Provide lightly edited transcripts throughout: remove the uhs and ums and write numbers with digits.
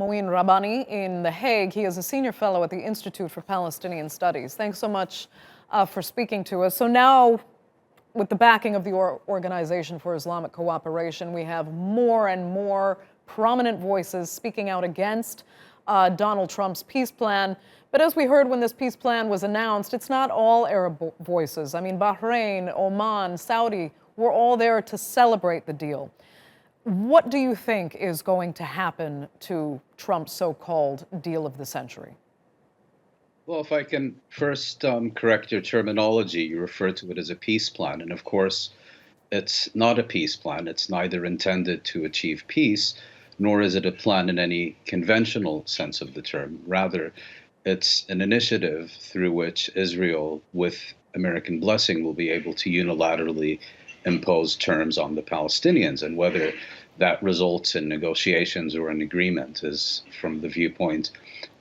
Mouin Rabbani in The Hague. He is a senior fellow at the Institute for Palestinian Studies. Thanks so much for speaking to us. So now, with the backing of the Organization for Islamic Cooperation, we have more and more prominent voices speaking out against Donald Trump's peace plan. But as we heard when this peace plan was announced, it's not all Arab voices. I mean, Bahrain, Oman, Saudi were all there to celebrate the deal. What do you think is going to happen to Trump's so-called deal of the century? Well, if I can first correct your terminology, you refer to it as a peace plan. And of course, it's not a peace plan. It's neither intended to achieve peace, nor is it a plan in any conventional sense of the term. Rather, it's an initiative through which Israel, with American blessing, will be able to unilaterally impose terms on the Palestinians. And whether that results in negotiations or an agreement is, from the viewpoint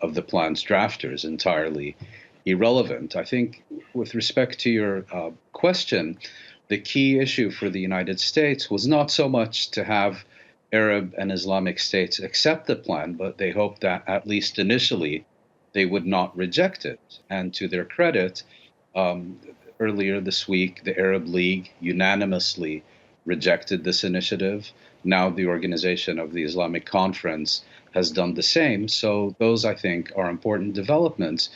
of the plan's drafters, entirely irrelevant. I think with respect to your question, the key issue for the United States was not so much to have Arab and Islamic states accept the plan, but they hoped that at least initially they would not reject it. And to their credit, earlier this week, the Arab League unanimously rejected this initiative. Now the Organization of the Islamic Conference has done the same. So those, I think, are important developments.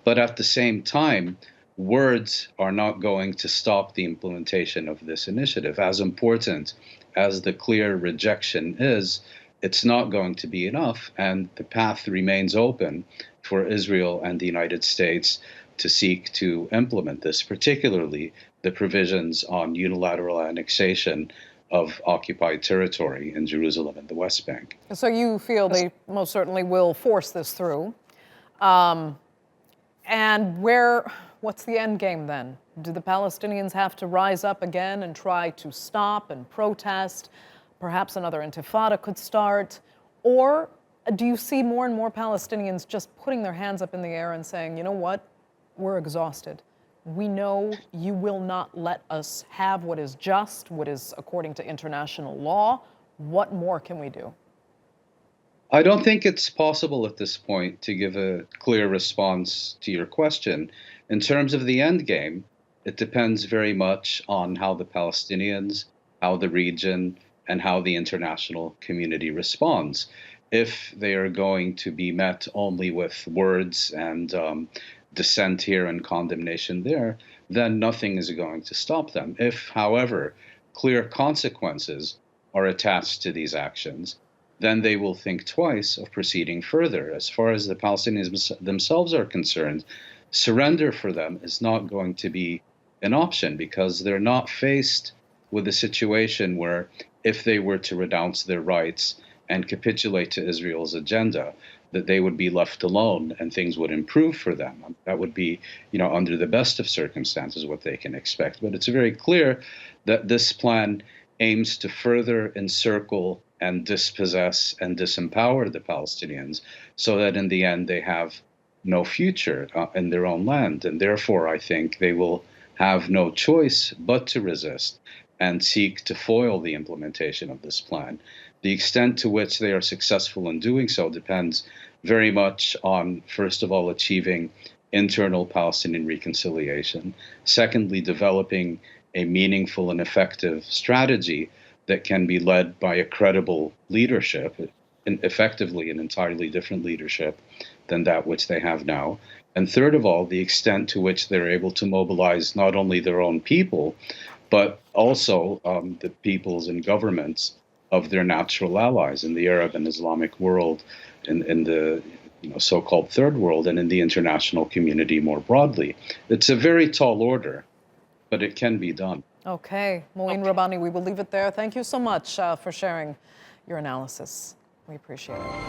But at the same time, words are not going to stop the implementation of this initiative. As important as the clear rejection is, it's not going to be enough. And the path remains open for Israel and the United States to seek to implement this, particularly the provisions on unilateral annexation of occupied territory in Jerusalem and the West Bank. So you feel they most certainly will force this through. And what's the end game then? Do the Palestinians have to rise up again and try to stop and protest? Perhaps another intifada could start? Or do you see more and more Palestinians just putting their hands up in the air and saying, you know what, we're exhausted. We know you will not let us have what is just, what is according to international law. What more can we do? I don't think it's possible at this point to give a clear response to your question. In terms of the end game, it depends very much on how the Palestinians, how the region, and how the international community responds. If they are going to be met only with words and dissent here and condemnation there, then nothing is going to stop them. If, however, clear consequences are attached to these actions, then they will think twice of proceeding further. As far as the Palestinians themselves are concerned, surrender for them is not going to be an option, because they're not faced with a situation where, if they were to renounce their rights and capitulate to Israel's agenda, that they would be left alone and things would improve for them. That would be, under the best of circumstances, what they can expect. But it's very clear that this plan aims to further encircle and dispossess and disempower the Palestinians, so that in the end they have no future in their own land. And therefore, I think they will have no choice but to resist and seek to foil the implementation of this plan. The extent to which they are successful in doing so depends very much on, first of all, achieving internal Palestinian reconciliation. Secondly, developing a meaningful and effective strategy that can be led by a credible leadership, and effectively an entirely different leadership than that which they have now. And third of all, the extent to which they're able to mobilize not only their own people, but also the peoples and governments of their natural allies in the Arab and Islamic world, in the so-called third world, and in the international community more broadly. It's a very tall order, but it can be done. Okay, Mouin Rabbani, we will leave it there. Thank you so much for sharing your analysis. We appreciate it.